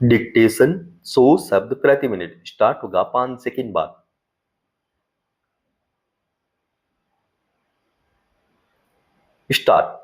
Dictation 100 शब्द प्रति minute start होगा 5 सेकंड बाद। स्टार्ट।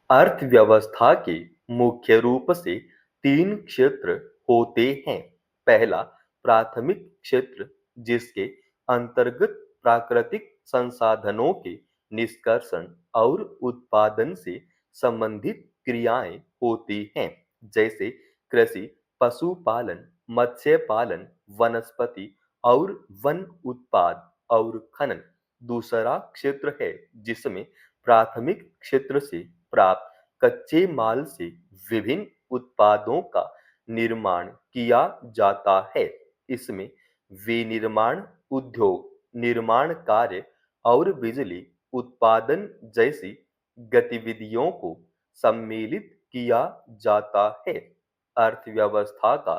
अर्थव्यवस्था के मुख्य रूप से 3 क्षेत्र होते हैं। पहला, प्राथमिक क्षेत्र, जिसके अंतर्गत प्राकृतिक संसाधनों के निष्कर्षण और उत्पादन से संबंधित क्रियाएं होती हैं, जैसे कृषि, पशुपालन, मत्स्य पालन, वनस्पति और वन उत्पाद और खनन। दूसरा क्षेत्र है जिसमें प्राथमिक क्षेत्र से प्राप्त कच्चे माल से विभिन्न उत्पादों का निर्माण किया जाता है। इसमें विनिर्माण उद्योग, निर्माण कार्य और बिजली उत्पादन जैसी गतिविधियों को सम्मिलित किया जाता है। अर्थव्यवस्था का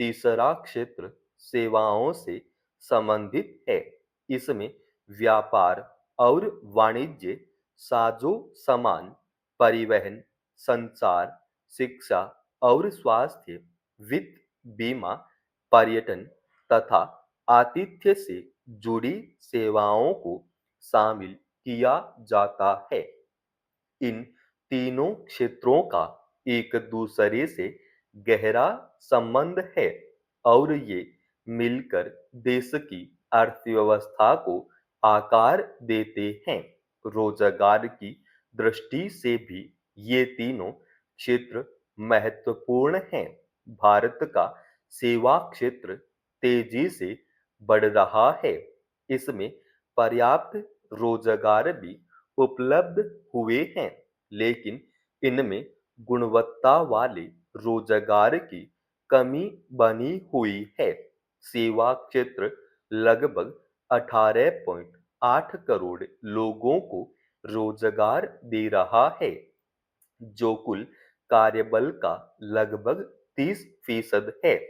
तीसरा क्षेत्र सेवाओं से संबंधित है। इसमें व्यापार और वाणिज्य, साजो सामान, परिवहन, संचार, शिक्षा और स्वास्थ्य, वित्त, बीमा, पर्यटन तथा आतिथ्य से जुड़ी सेवाओं को शामिल किया जाता है। इन तीनों क्षेत्रों का एक दूसरे से गहरा संबंध है और ये मिलकर देश की अर्थव्यवस्था को आकार देते हैं। रोजगार की दृष्टि से भी ये तीनों क्षेत्र महत्वपूर्ण हैं। भारत का सेवा क्षेत्र तेजी से बढ़ रहा है। इसमें पर्याप्त रोजगार भी उपलब्ध हुए हैं, लेकिन इनमें गुणवत्ता वाले रोजगार की कमी बनी हुई है। सेवा क्षेत्र लगभग 18.8 करोड़ लोगों को रोजगार दे रहा है, जो कुल कार्यबल का लगभग 30% है।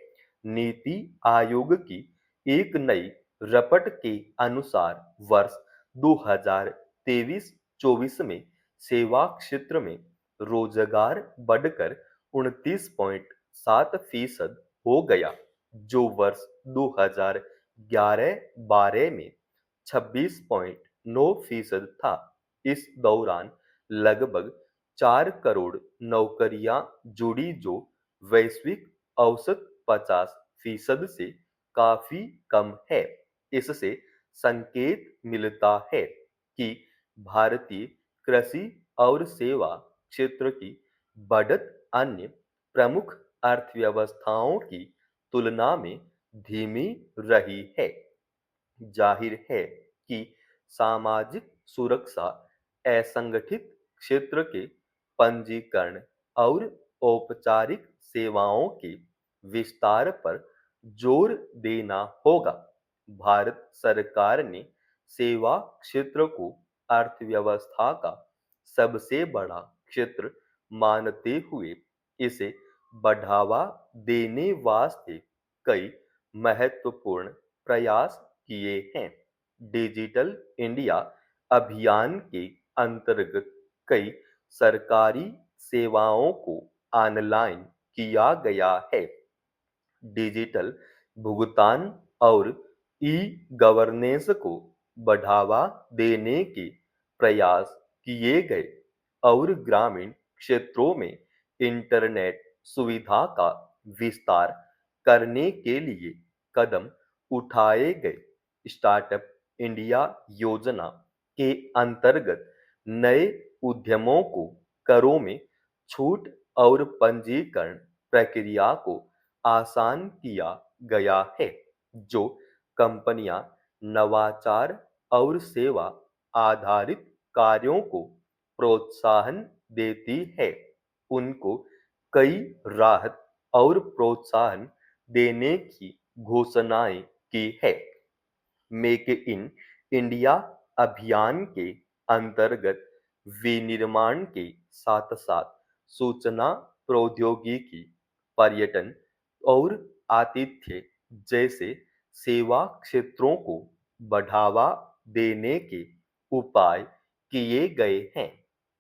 नीति आयोग की एक नई रपट के अनुसार वर्ष 2023-24 में सेवा क्षेत्र में रोजगार बढ़कर 29.7% हो गया, जो वर्ष 2011-12 में 26.9% था। इस दौरान लगभग 4 करोड़ नौकरियां जुड़ी, जो वैश्विक औसत 50% से काफी कम है। इससे संकेत मिलता है कि भारतीय कृषि और सेवा क्षेत्र की बढ़त अन्य प्रमुख अर्थव्यवस्थाओं की तुलना में धीमी रही है। जाहिर है कि सामाजिक सुरक्षा, असंगठित क्षेत्र के पंजीकरण और औपचारिक सेवाओं के विस्तार पर जोर देना होगा। भारत सरकार ने सेवा क्षेत्र को अर्थव्यवस्था का सबसे बड़ा क्षेत्र मानते हुए इसे बढ़ावा देने वास्ते कई महत्वपूर्ण प्रयास किए हैं। डिजिटल इंडिया अभियान के अंतर्गत कई सरकारी सेवाओं को ऑनलाइन किया गया है। डिजिटल भुगतान और ई गवर्नेंस को बढ़ावा देने के प्रयास किए गए और ग्रामीण क्षेत्रों में इंटरनेट सुविधा का विस्तार करने के लिए कदम उठाए गए। स्टार्टअप इंडिया योजना के अंतर्गत नए उद्यमों को करों में छूट और पंजीकरण प्रक्रिया को आसान किया गया है। जो कंपनियां नवाचार और सेवा आधारित कार्यों को प्रोत्साहन देती है, उनको कई राहत और प्रोत्साहन देने की घोषणाएं की है। मेक इन इंडिया अभियान के अंतर्गत विनिर्माण के साथ साथ सूचना प्रौद्योगिकी, पर्यटन और आतिथ्य जैसे सेवा क्षेत्रों को बढ़ावा देने के उपाय किए गए हैं।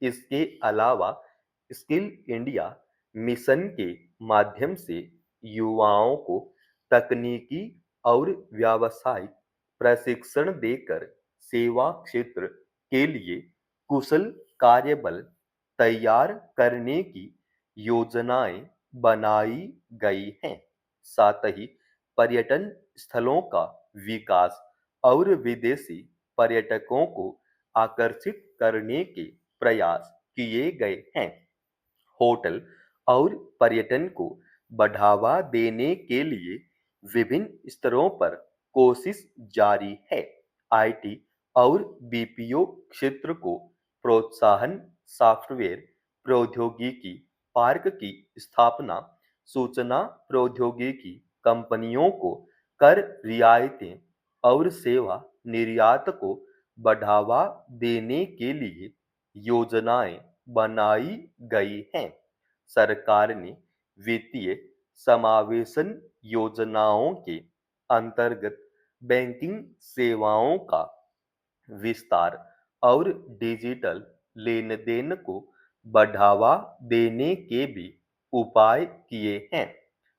इसके अलावा स्किल इंडिया मिशन के माध्यम से युवाओं को तकनीकी और व्यावसायिक प्रशिक्षण देकर सेवा क्षेत्र के लिए कुशल कार्यबल तैयार करने की योजनाएं बनाई गई हैं। साथ ही पर्यटन स्थलों का विकास और विदेशी पर्यटकों को आकर्षित करने के प्रयास किए गए हैं। होटल और पर्यटन को बढ़ावा देने के लिए विभिन्न स्तरों पर कोशिश जारी है। आईटी और बीपीओ क्षेत्र को प्रोत्साहन, सॉफ्टवेयर प्रौद्योगिकी पार्क की स्थापना, सूचना प्रौद्योगिकी कंपनियों को कर रियायतें और सेवा निर्यात को बढ़ावा देने के लिए योजनाएं बनाई गई हैं। सरकार ने वित्तीय समावेशन योजनाओं के अंतर्गत बैंकिंग सेवाओं का विस्तार और डिजिटल लेन-देन को बढ़ावा देने के भी उपाय किए हैं।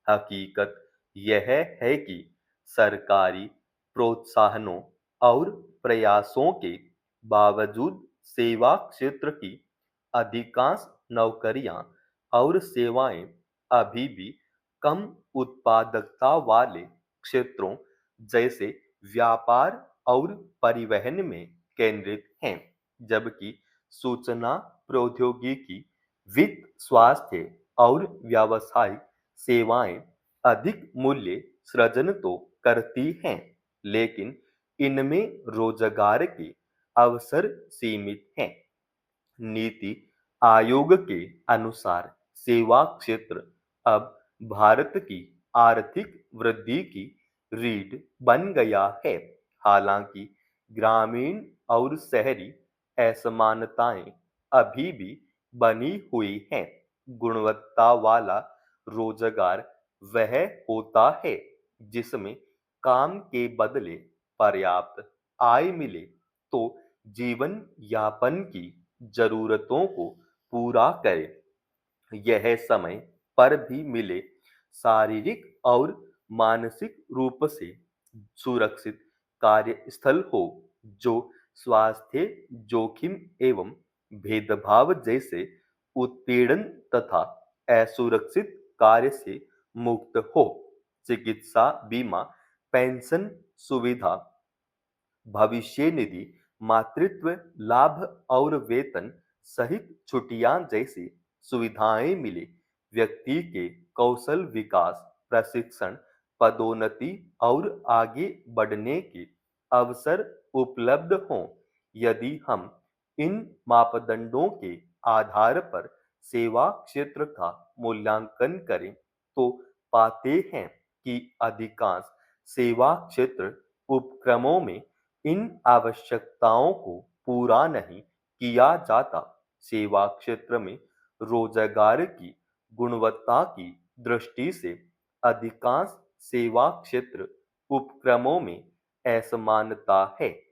हकीकत यह है कि सरकारी प्रोत्साहनों और प्रयासों के बावजूद सेवा क्षेत्र की अधिकांश नौकरियां और सेवाएं अभी भी कम उत्पादकता वाले क्षेत्रों जैसे व्यापार और परिवहन में केंद्रित हैं, जबकि सूचना प्रौद्योगिकी, वित्त, स्वास्थ्य और व्यावसायिक सेवाएं अधिक मूल्य सृजन तो करती हैं, लेकिन इनमें रोजगार के अवसर सीमित हैं। नीति आयोग के अनुसार सेवा क्षेत्र अब भारत की आर्थिक वृद्धि की रीढ़ बन गया है। हालांकि ग्रामीण और शहरी असमानताएं अभी भी बनी हुई हैं। गुणवत्ता वाला रोजगार वह होता है जिसमें काम के बदले पर्याप्त आय मिले, तो जीवन यापन की जरूरतों को पूरा करे। यह समय पर भी मिले, शारीरिक और मानसिक रूप से सुरक्षित कार्यस्थल हो, जो स्वास्थ्य जोखिम एवं भेदभाव जैसे उत्पीड़न तथा असुरक्षित कार्य से मुक्त हो। चिकित्सा बीमा, पेंशन सुविधा, भविष्य निधि, मातृत्व लाभ और वेतन सहित छुट्टियां जैसी सुविधाएं मिले, व्यक्ति के कौशल विकास, प्रशिक्षण, पदोन्नति और आगे बढ़ने के अवसर उपलब्ध हों। यदि हम इन मापदंडों के आधार पर सेवा क्षेत्र का मूल्यांकन करें, तो पाते हैं कि अधिकांश सेवा क्षेत्र उपक्रमों में इन आवश्यकताओं को पूरा नहीं किया जाता। सेवा क्षेत्र में रोजगार की गुणवत्ता की दृष्टि से अधिकांश सेवा क्षेत्र उपक्रमों में असमानता है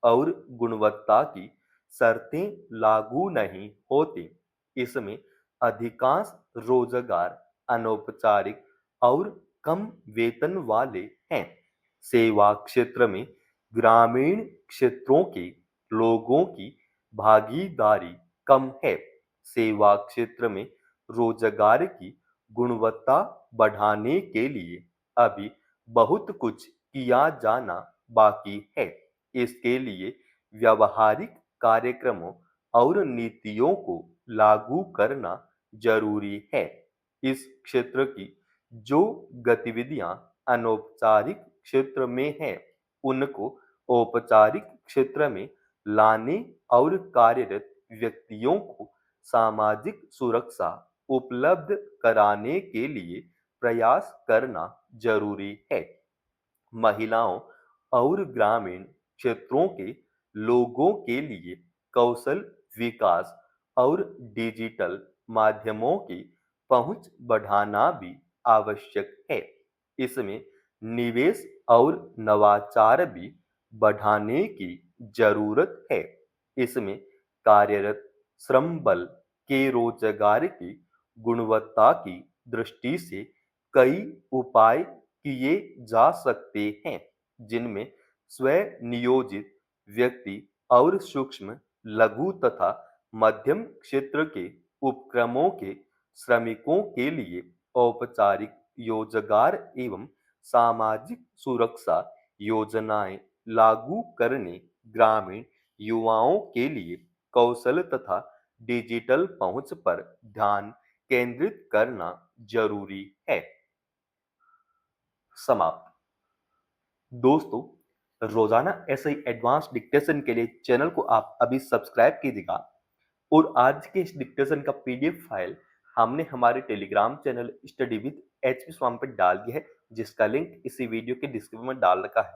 और गुणवत्ता की शर्तें लागू नहीं होती। इसमें अधिकांश रोजगार अनौपचारिक और कम वेतन वाले हैं। सेवा क्षेत्र में ग्रामीण क्षेत्रों के लोगों की भागीदारी कम है। सेवा क्षेत्र में रोजगार की गुणवत्ता बढ़ाने के लिए अभी बहुत कुछ किया जाना बाकी है। इसके लिए व्यावहारिक कार्यक्रमों और नीतियों को लागू करना जरूरी है। इस क्षेत्र की जो गतिविधियां अनौपचारिक क्षेत्र में हैं, उनको औपचारिक क्षेत्र में लाने और कार्यरत व्यक्तियों को सामाजिक सुरक्षा उपलब्ध कराने के लिए प्रयास करना जरूरी है। महिलाओं और ग्रामीण क्षेत्रों के लोगों के लिए कौशल विकास और डिजिटल माध्यमों की पहुंच बढ़ाना भी आवश्यक है। इसमें निवेश और नवाचार भी बढ़ाने की जरूरत है। इसमें कार्यरत श्रम बल के रोजगार की गुणवत्ता की दृष्टि से कई उपाय किए जा सकते हैं, जिनमें स्व-नियोजित व्यक्ति और सूक्ष्म, लघु तथा मध्यम क्षेत्र के उपक्रमों के श्रमिकों के लिए औपचारिक रोजगार एवं सामाजिक सुरक्षा योजनाएं लागू करने, ग्रामीण युवाओं के लिए कौशल तथा डिजिटल पहुंच पर ध्यान केंद्रित करना जरूरी है। समाप्त। दोस्तों, रोजाना ऐसे ही एडवांस डिक्टेशन के लिए चैनल को आप अभी सब्सक्राइब कीजिएगा और आज के इस डिक्टेशन का पीडीएफ फाइल हमने हमारे Telegram channel study with HP Swami पर डाल दिया है, जिसका लिंक इसी वीडियो के डिस्क्रिप्शन में डाल रखा है।